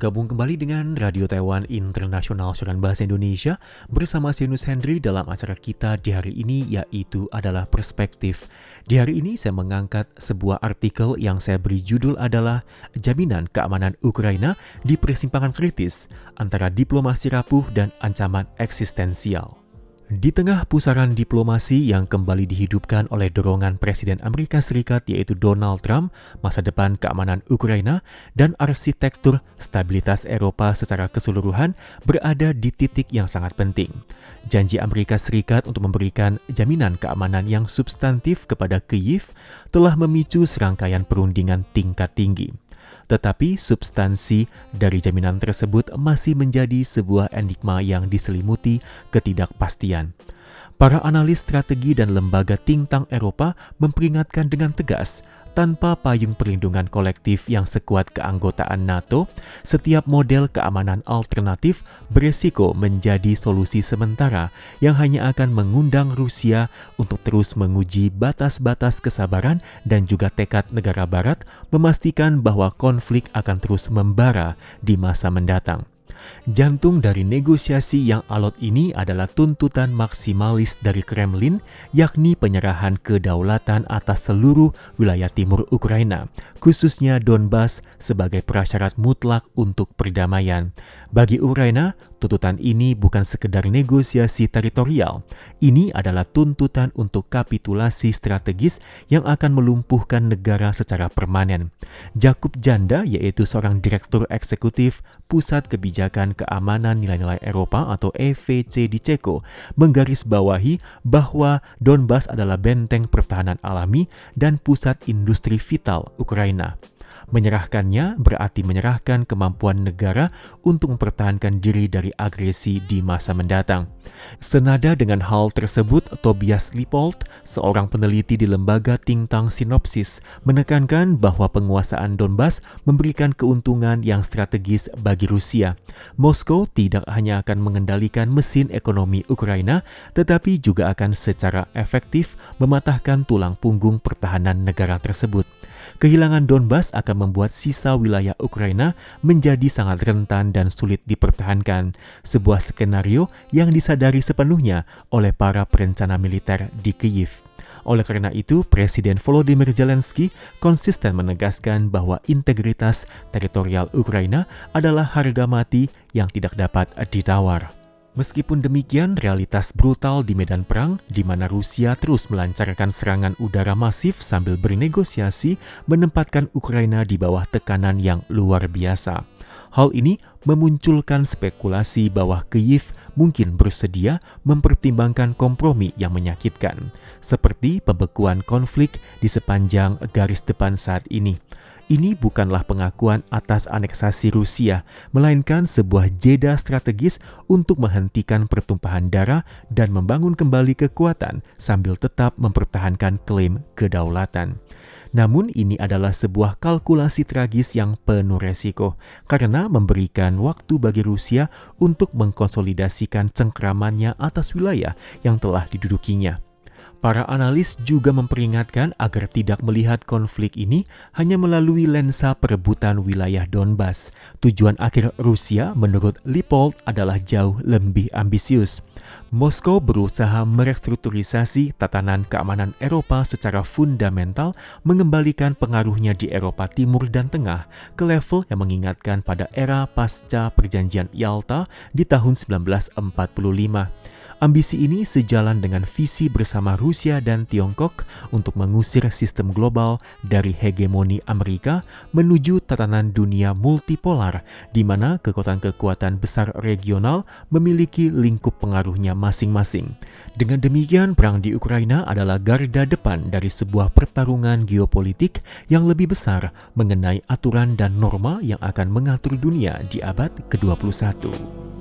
bergabung kembali dengan Radio Taiwan Internasional Siaran Bahasa Indonesia bersama Sinus Hendry dalam acara kita di hari ini, yaitu adalah Perspektif. Di hari ini saya mengangkat sebuah artikel yang saya beri judul adalah Jaminan Keamanan Ukraina di Persimpangan Kritis antara Diplomasi Rapuh dan Ancaman Eksistensial. Di tengah pusaran diplomasi yang kembali dihidupkan oleh dorongan Presiden Amerika Serikat yaitu Donald Trump, masa depan keamanan Ukraina dan arsitektur stabilitas Eropa secara keseluruhan berada di titik yang sangat penting. Janji Amerika Serikat untuk memberikan jaminan keamanan yang substantif kepada Kyiv telah memicu serangkaian perundingan tingkat tinggi. Tetapi substansi dari jaminan tersebut masih menjadi sebuah enigma yang diselimuti ketidakpastian. Para analis strategi dan lembaga think tank Eropa memperingatkan dengan tegas, tanpa payung perlindungan kolektif yang sekuat keanggotaan NATO, setiap model keamanan alternatif beresiko menjadi solusi sementara yang hanya akan mengundang Rusia untuk terus menguji batas-batas kesabaran dan juga tekad negara Barat memastikan bahwa konflik akan terus membara di masa mendatang. Jantung dari negosiasi yang alot ini adalah tuntutan maksimalis dari Kremlin, yakni penyerahan kedaulatan atas seluruh wilayah timur Ukraina, khususnya Donbas sebagai prasyarat mutlak untuk perdamaian. Bagi Ukraina, tuntutan ini bukan sekedar negosiasi teritorial. Ini adalah tuntutan untuk kapitulasi strategis yang akan melumpuhkan negara secara permanen. Jakub Janda, yaitu seorang direktur eksekutif Pusat Kebijakan Keamanan Nilai-Nilai Eropa atau EVC di Ceko, menggarisbawahi bahwa Donbas adalah benteng pertahanan alami dan pusat industri vital Ukraina. Menyerahkannya berarti menyerahkan kemampuan negara untuk mempertahankan diri dari agresi di masa mendatang. Senada dengan hal tersebut, Tobias Lippold, seorang peneliti di lembaga think tank Sinopsis, menekankan bahwa penguasaan Donbas memberikan keuntungan yang strategis bagi Rusia. Moskow tidak hanya akan mengendalikan mesin ekonomi Ukraina, tetapi juga akan secara efektif mematahkan tulang punggung pertahanan negara tersebut. Kehilangan Donbas akan membuat sisa wilayah Ukraina menjadi sangat rentan dan sulit dipertahankan, sebuah skenario yang disadari sepenuhnya oleh para perencana militer di Kyiv. Oleh karena itu, Presiden Volodymyr Zelensky konsisten menegaskan bahwa integritas teritorial Ukraina adalah harga mati yang tidak dapat ditawar. Meskipun demikian, realitas brutal di medan perang, di mana Rusia terus melancarkan serangan udara masif sambil bernegosiasi, menempatkan Ukraina di bawah tekanan yang luar biasa. Hal ini memunculkan spekulasi bahwa Kyiv mungkin bersedia mempertimbangkan kompromi yang menyakitkan, seperti pembekuan konflik di sepanjang garis depan saat ini. Ini bukanlah pengakuan atas aneksasi Rusia, melainkan sebuah jeda strategis untuk menghentikan pertumpahan darah dan membangun kembali kekuatan sambil tetap mempertahankan klaim kedaulatan. Namun ini adalah sebuah kalkulasi tragis yang penuh resiko, karena memberikan waktu bagi Rusia untuk mengkonsolidasikan cengkramannya atas wilayah yang telah didudukinya. Para analis juga memperingatkan agar tidak melihat konflik ini hanya melalui lensa perebutan wilayah Donbas. Tujuan akhir Rusia menurut Lippold adalah jauh lebih ambisius. Moskow berusaha merestrukturisasi tatanan keamanan Eropa secara fundamental, mengembalikan pengaruhnya di Eropa Timur dan Tengah ke level yang mengingatkan pada era pasca Perjanjian Yalta di tahun 1945. Ambisi ini sejalan dengan visi bersama Rusia dan Tiongkok untuk mengusir sistem global dari hegemoni Amerika menuju tatanan dunia multipolar, di mana kekuatan-kekuatan besar regional memiliki lingkup pengaruhnya masing-masing. Dengan demikian, perang di Ukraina adalah garda depan dari sebuah pertarungan geopolitik yang lebih besar mengenai aturan dan norma yang akan mengatur dunia di abad ke-21.